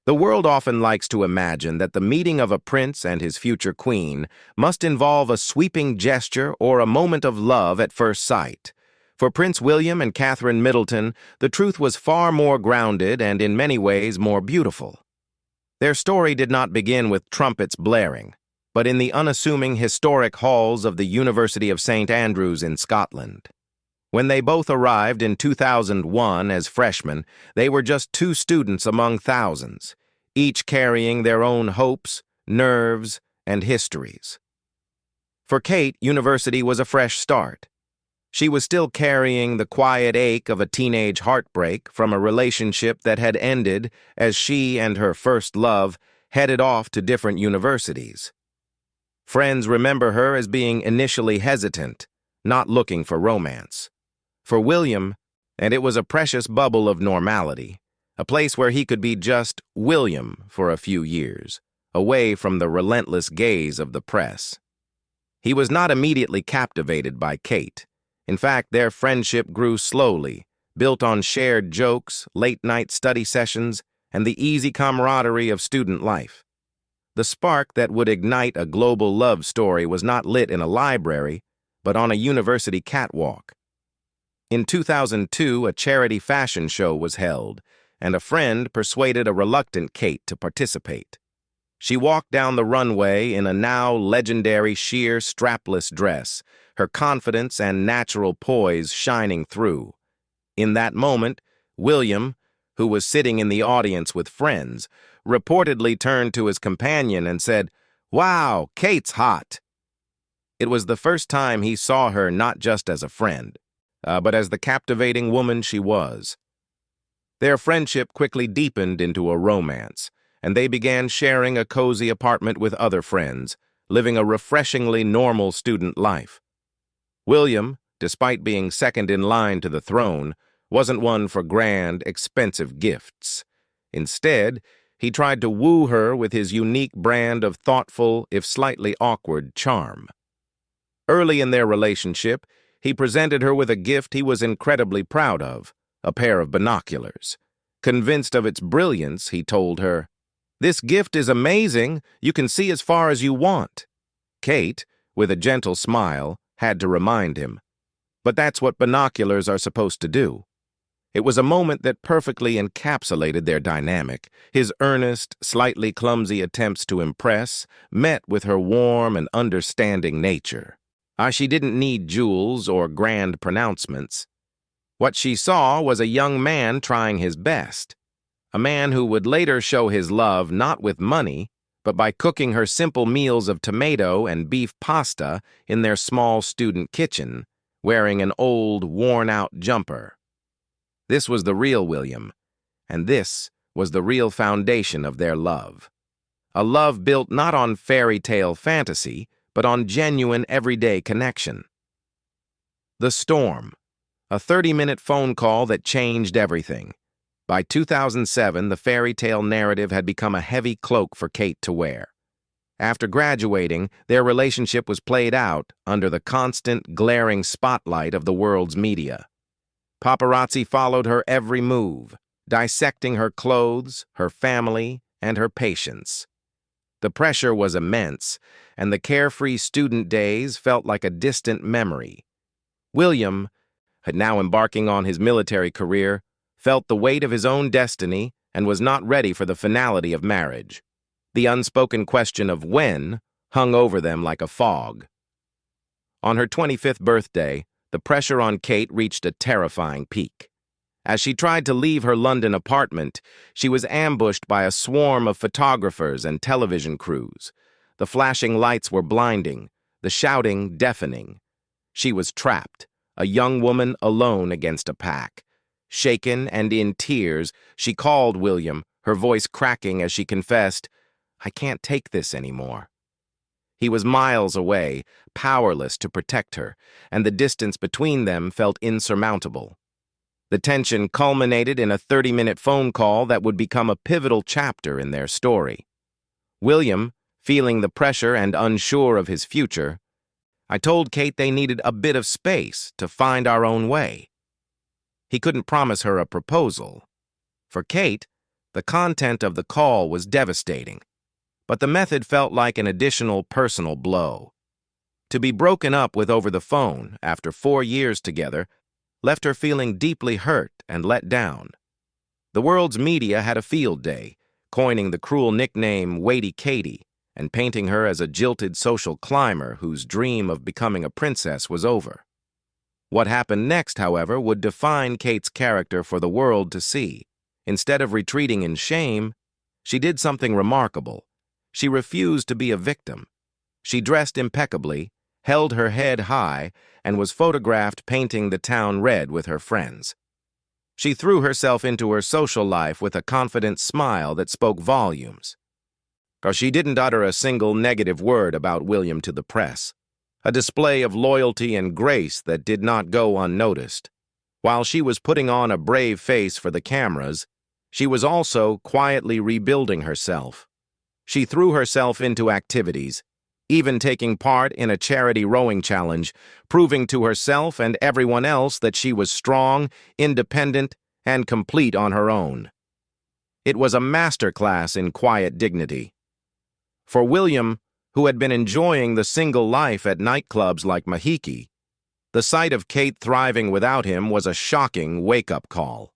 The world often likes to imagine that the meeting of a prince and his future queen must involve a sweeping gesture or a moment of love at first sight. For Prince William and Catherine Middleton, the truth was far more grounded and in many ways more beautiful. Their story did not begin with trumpets blaring, but in the unassuming historic halls of the University of St. Andrews in Scotland. When they both arrived in 2001 as freshmen, they were just two students among thousands, each carrying their own hopes, nerves, and histories. For Kate, university was a fresh start. She was still carrying the quiet ache of a teenage heartbreak from a relationship that had ended as she and her first love headed off to different universities. Friends remember her as being initially hesitant, not looking for romance. For William, and it was a precious bubble of normality, a place where he could be just William for a few years, away from the relentless gaze of the press. He was not immediately captivated by Kate. In fact, their friendship grew slowly, built on shared jokes, late-night study sessions, and the easy camaraderie of student life. The spark that would ignite a global love story was not lit in a library, but on a university catwalk. In 2002, a charity fashion show was held, and a friend persuaded a reluctant Kate to participate. She walked down the runway in a now legendary sheer strapless dress, her confidence and natural poise shining through. In that moment, William, who was sitting in the audience with friends, reportedly turned to his companion and said, "Wow, Kate's hot." It was the first time he saw her not just as a friend, but as the captivating woman she was. Their friendship quickly deepened into a romance, and they began sharing a cozy apartment with other friends, living a refreshingly normal student life. William, despite being second in line to the throne, wasn't one for grand, expensive gifts. Instead, he tried to woo her with his unique brand of thoughtful, if slightly awkward, charm. Early in their relationship, he presented her with a gift he was incredibly proud of, a pair of binoculars. Convinced of its brilliance, he told her, "This gift is amazing. You can see as far as you want." Kate, with a gentle smile, had to remind him, "But that's what binoculars are supposed to do." It was a moment that perfectly encapsulated their dynamic, his earnest, slightly clumsy attempts to impress, met with her warm and understanding nature. She didn't need jewels or grand pronouncements. What she saw was a young man trying his best, a man who would later show his love not with money, but by cooking her simple meals of tomato and beef pasta in their small student kitchen, wearing an old, worn-out jumper. This was the real William, and this was the real foundation of their love. A love built not on fairy tale fantasy, but on genuine everyday connection. The Storm, a 30-minute phone call that changed everything. By 2007, the fairy tale narrative had become a heavy cloak for Kate to wear. After graduating, their relationship was played out under the constant, glaring spotlight of the world's media. Paparazzi followed her every move, dissecting her clothes, her family, and her patience. The pressure was immense, and the carefree student days felt like a distant memory. William, now embarking on his military career, felt the weight of his own destiny and was not ready for the finality of marriage. The unspoken question of when hung over them like a fog. On her 25th birthday, the pressure on Kate reached a terrifying peak. As she tried to leave her London apartment, she was ambushed by a swarm of photographers and television crews. The flashing lights were blinding, the shouting deafening. She was trapped, a young woman alone against a pack. Shaken and in tears, she called William, her voice cracking as she confessed, "I can't take this anymore." He was miles away, powerless to protect her, and the distance between them felt insurmountable. The tension culminated in a 30-minute phone call that would become a pivotal chapter in their story. William, feeling the pressure and unsure of his future, "I told Kate they needed a bit of space to find our own way." He couldn't promise her a proposal. For Kate, The content of the call was devastating, but the method felt like an additional personal blow. To be broken up with over the phone after 4 years together left her feeling deeply hurt and let down. The world's media had a field day, coining the cruel nickname Waity Katie and painting her as a jilted social climber whose dream of becoming a princess was over. What happened next, however, would define Kate's character for the world to see. Instead of retreating in shame, she did something remarkable. She refused to be a victim. She dressed impeccably, held her head high, and was photographed painting the town red with her friends. She threw herself into her social life with a confident smile that spoke volumes. She didn't utter a single negative word about William to the press, a display of loyalty and grace that did not go unnoticed. While she was putting on a brave face for the cameras, she was also quietly rebuilding herself. She threw herself into activities, even taking part in a charity rowing challenge, proving to herself and everyone else that she was strong, independent, and complete on her own. It was a masterclass in quiet dignity. For William, who had been enjoying the single life at nightclubs like Mahiki, the sight of Kate thriving without him was a shocking wake-up call.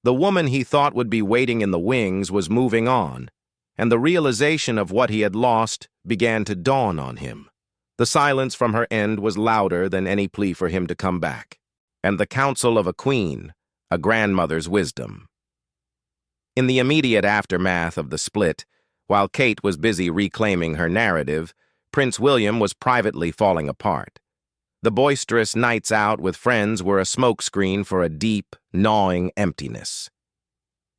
The woman he thought would be waiting in the wings was moving on, and the realization of what he had lost began to dawn on him. The silence from her end was louder than any plea for him to come back, and the counsel of a queen, a grandmother's wisdom. In the immediate aftermath of the split, while Kate was busy reclaiming her narrative, Prince William was privately falling apart. The boisterous nights out with friends were a smokescreen for a deep, gnawing emptiness.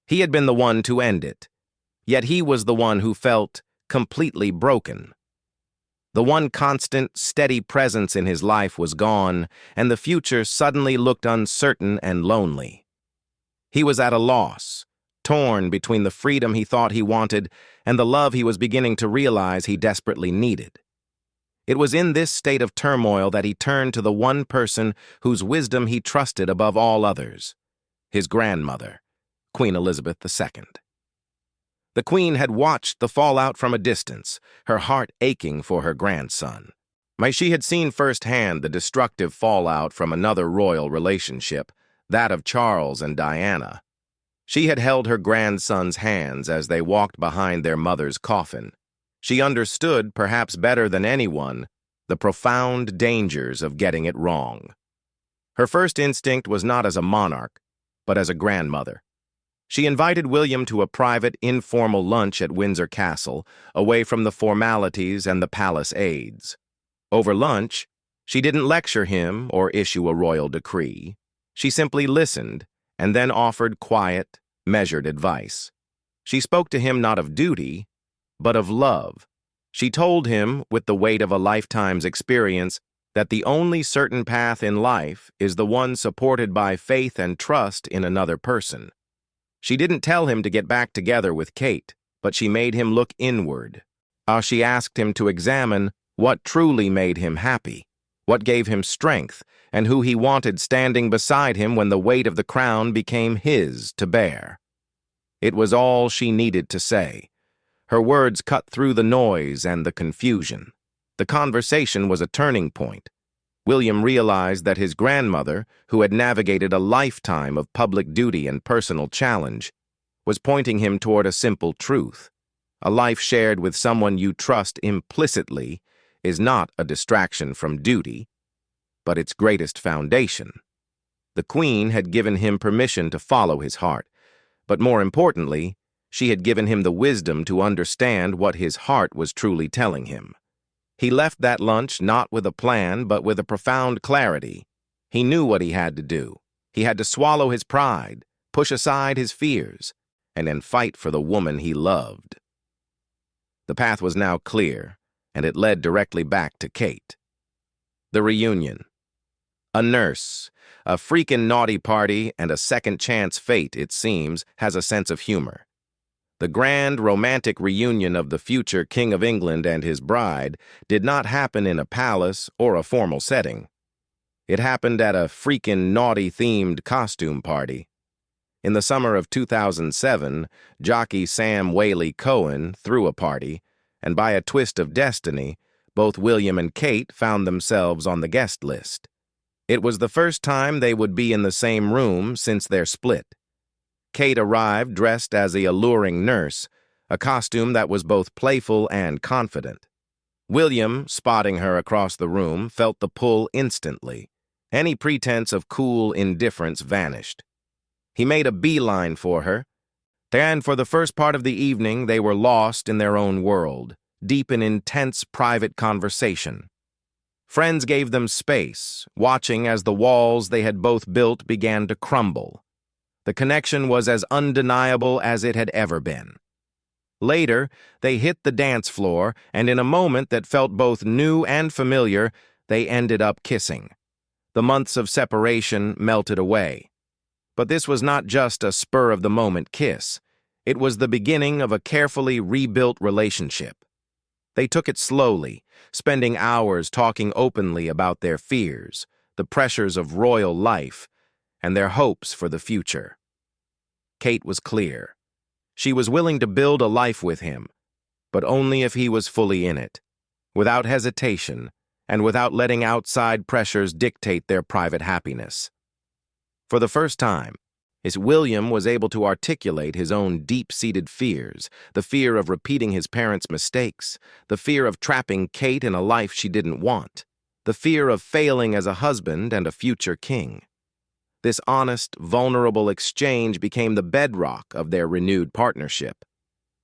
He had been the one to end it, yet he was the one who felt completely broken. The one constant, steady presence in his life was gone, and the future suddenly looked uncertain and lonely. He was at a loss, torn between the freedom he thought he wanted and the love he was beginning to realize he desperately needed. It was in this state of turmoil that he turned to the one person whose wisdom he trusted above all others, his grandmother, Queen Elizabeth II. The Queen had watched the fallout from a distance, her heart aching for her grandson. She had seen firsthand the destructive fallout from another royal relationship, that of Charles and Diana. She had held her grandson's hands as they walked behind their mother's coffin. She understood, perhaps better than anyone, the profound dangers of getting it wrong. Her first instinct was not as a monarch, but as a grandmother. She invited William to a private, informal lunch at Windsor Castle, away from the formalities and the palace aides. Over lunch, she didn't lecture him or issue a royal decree. She simply listened and then offered quiet, measured advice. She spoke to him not of duty, but of love. She told him, with the weight of a lifetime's experience, that the only certain path in life is the one supported by faith and trust in another person. She didn't tell him to get back together with Kate, but she made him look inward. She asked him to examine what truly made him happy, what gave him strength, and who he wanted standing beside him when the weight of the crown became his to bear. It was all she needed to say. Her words cut through the noise and the confusion. The conversation was a turning point. William realized that his grandmother, who had navigated a lifetime of public duty and personal challenge, was pointing him toward a simple truth. A life shared with someone you trust implicitly is not a distraction from duty, but its greatest foundation. The Queen had given him permission to follow his heart, but more importantly, she had given him the wisdom to understand what his heart was truly telling him. He left that lunch not with a plan, but with a profound clarity. He knew what he had to do. He had to swallow his pride, push aside his fears, and then fight for the woman he loved. The path was now clear, and it led directly back to Kate. The reunion. A nurse, a freaking naughty party, and a second-chance fate, it seems, has a sense of humor. The grand, romantic reunion of the future King of England and his bride did not happen in a palace or a formal setting. It happened at a freaking naughty-themed costume party. In the summer of 2007, jockey Sam Whaley Cohen threw a party, and by a twist of destiny, both William and Kate found themselves on the guest list. It was the first time they would be in the same room since their split. Kate arrived dressed as a alluring nurse, a costume that was both playful and confident. William, spotting her across the room, felt the pull instantly. Any pretense of cool indifference vanished. He made a beeline for her, and for the first part of the evening they were lost in their own world, deep in intense private conversation. Friends gave them space, watching as the walls they had both built began to crumble. The connection was as undeniable as it had ever been. Later, they hit the dance floor, and in a moment that felt both new and familiar, they ended up kissing. The months of separation melted away. But this was not just a spur-of-the-moment kiss. It was the beginning of a carefully rebuilt relationship. They took it slowly, spending hours talking openly about their fears, the pressures of royal life, and their hopes for the future. Kate was clear. She was willing to build a life with him, but only if he was fully in it, without hesitation, and without letting outside pressures dictate their private happiness. For the first time, William was able to articulate his own deep-seated fears, the fear of repeating his parents' mistakes, the fear of trapping Kate in a life she didn't want, the fear of failing as a husband and a future king. This honest, vulnerable exchange became the bedrock of their renewed partnership.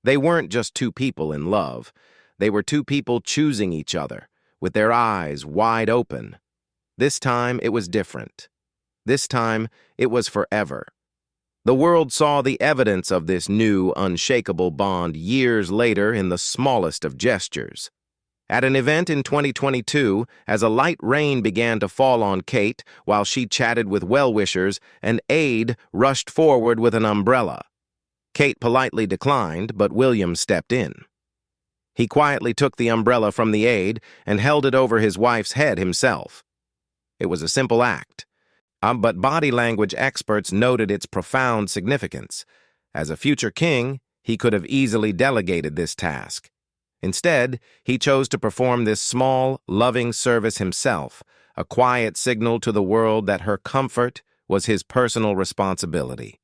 They weren't just two people in love. They were two people choosing each other, with their eyes wide open. This time, it was different. This time, it was forever. The world saw the evidence of this new, unshakable bond years later in the smallest of gestures. At an event in 2022, as a light rain began to fall on Kate while she chatted with well-wishers, an aide rushed forward with an umbrella. Kate politely declined, but William stepped in. He quietly took the umbrella from the aide and held it over his wife's head himself. It was a simple act. But body language experts noted its profound significance. As a future king, he could have easily delegated this task. Instead, he chose to perform this small, loving service himself, a quiet signal to the world that her comfort was his personal responsibility.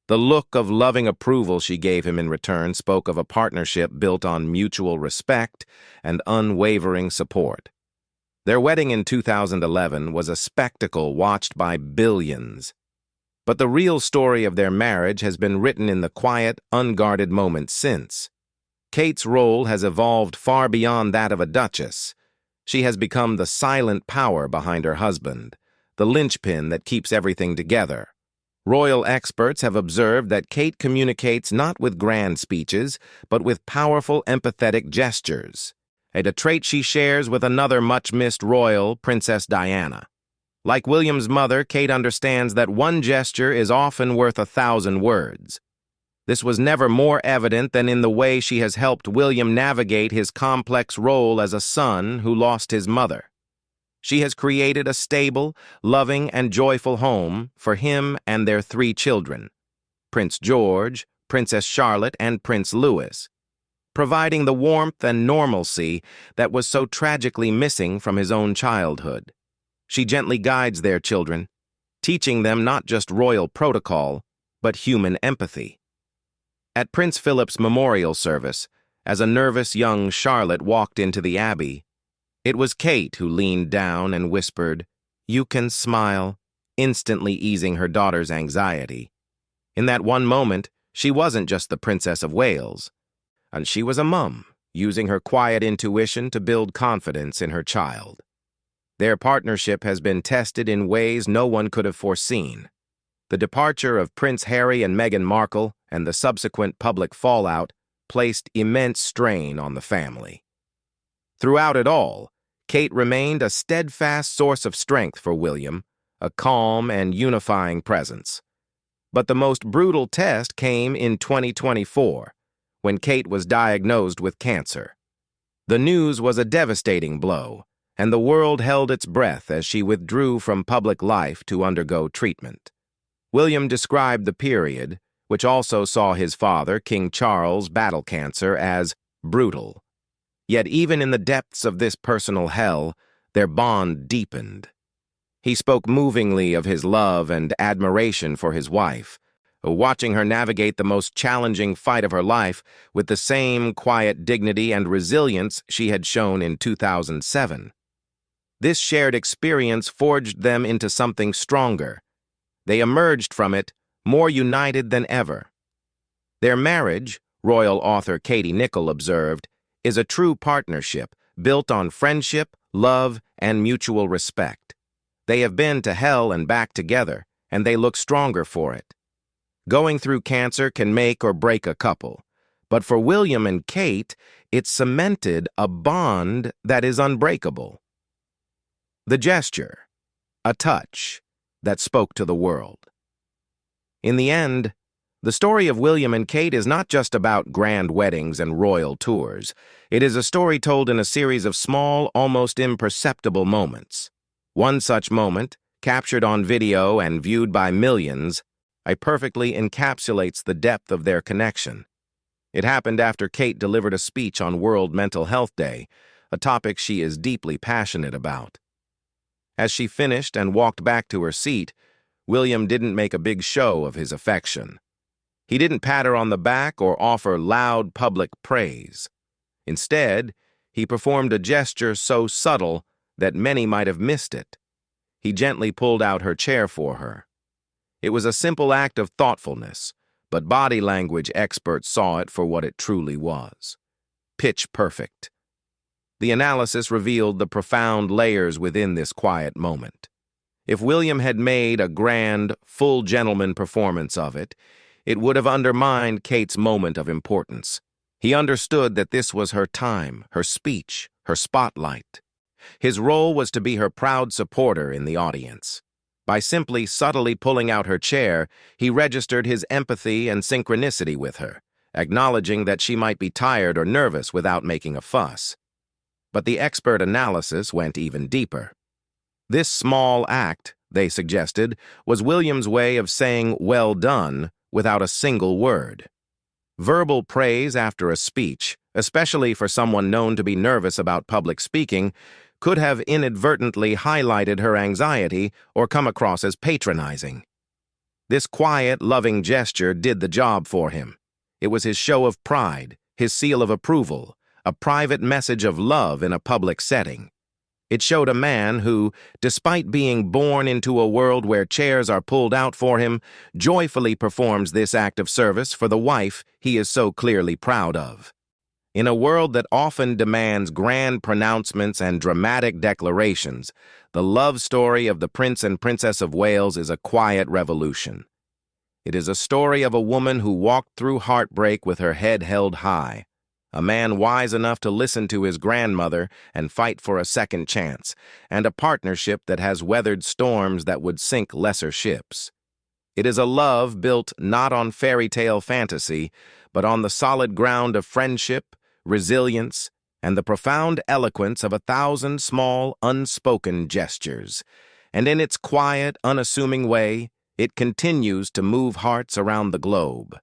The look of loving approval she gave him in return spoke of a partnership built on mutual respect and unwavering support. Their wedding in 2011 was a spectacle watched by billions. But the real story of their marriage has been written in the quiet, unguarded moments since. Kate's role has evolved far beyond that of a duchess. She has become the silent power behind her husband, the linchpin that keeps everything together. Royal experts have observed that Kate communicates not with grand speeches, but with powerful, empathetic gestures. A trait she shares with another much-missed royal, Princess Diana. Like William's mother, Kate understands that one gesture is often worth 1,000 words. This was never more evident than in the way she has helped William navigate his complex role as a son who lost his mother. She has created a stable, loving, and joyful home for him and their 3 children, Prince George, Princess Charlotte, and Prince Louis, providing the warmth and normalcy that was so tragically missing from his own childhood. She gently guides their children, teaching them not just royal protocol, but human empathy. At Prince Philip's memorial service, as a nervous young Charlotte walked into the abbey, it was Kate who leaned down and whispered, "You can smile," instantly easing her daughter's anxiety. In that one moment, she wasn't just the Princess of Wales, and she was a mum, using her quiet intuition to build confidence in her child. Their partnership has been tested in ways no one could have foreseen. The departure of Prince Harry and Meghan Markle and the subsequent public fallout placed immense strain on the family. Throughout it all, Kate remained a steadfast source of strength for William, a calm and unifying presence. But the most brutal test came in 2024, when Kate was diagnosed with cancer. The news was a devastating blow, and the world held its breath as she withdrew from public life to undergo treatment. William described the period, which also saw his father, King Charles, battle cancer, as brutal. Yet even in the depths of this personal hell, their bond deepened. He spoke movingly of his love and admiration for his wife, watching her navigate the most challenging fight of her life with the same quiet dignity and resilience she had shown in 2007. This shared experience forged them into something stronger. They emerged from it more united than ever. Their marriage, royal author Katie Nicholl observed, is a true partnership built on friendship, love, and mutual respect. They have been to hell and back together, and they look stronger for it. Going through cancer can make or break a couple, but for William and Kate, it cemented a bond that is unbreakable. The gesture, a touch, that spoke to the world. In the end, the story of William and Kate is not just about grand weddings and royal tours. It is a story told in a series of small, almost imperceptible moments. One such moment, captured on video and viewed by millions, perfectly encapsulates the depth of their connection. It happened after Kate delivered a speech on World Mental Health Day, a topic she is deeply passionate about. As she finished and walked back to her seat, William didn't make a big show of his affection. He didn't pat her on the back or offer loud public praise. Instead, he performed a gesture so subtle that many might have missed it. He gently pulled out her chair for her. It was a simple act of thoughtfulness, but body language experts saw it for what it truly was. Pitch perfect. The analysis revealed the profound layers within this quiet moment. If William had made a grand, full gentleman performance of it, it would have undermined Kate's moment of importance. He understood that this was her time, her speech, her spotlight. His role was to be her proud supporter in the audience. By simply subtly pulling out her chair, he registered his empathy and synchronicity with her, acknowledging that she might be tired or nervous without making a fuss. But the expert analysis went even deeper. This small act, they suggested, was William's way of saying "well done" without a single word. Verbal praise after a speech, especially for someone known to be nervous about public speaking, could have inadvertently highlighted her anxiety or come across as patronizing. This quiet, loving gesture did the job for him. It was his show of pride, his seal of approval, a private message of love in a public setting. It showed a man who, despite being born into a world where chairs are pulled out for him, joyfully performs this act of service for the wife he is so clearly proud of. In a world that often demands grand pronouncements and dramatic declarations, the love story of the Prince and Princess of Wales is a quiet revolution. It is a story of a woman who walked through heartbreak with her head held high, a man wise enough to listen to his grandmother and fight for a second chance, and a partnership that has weathered storms that would sink lesser ships. It is a love built not on fairy tale fantasy, but on the solid ground of friendship, resilience, and the profound eloquence of 1,000 small, unspoken gestures. And in its quiet, unassuming way, it continues to move hearts around the globe.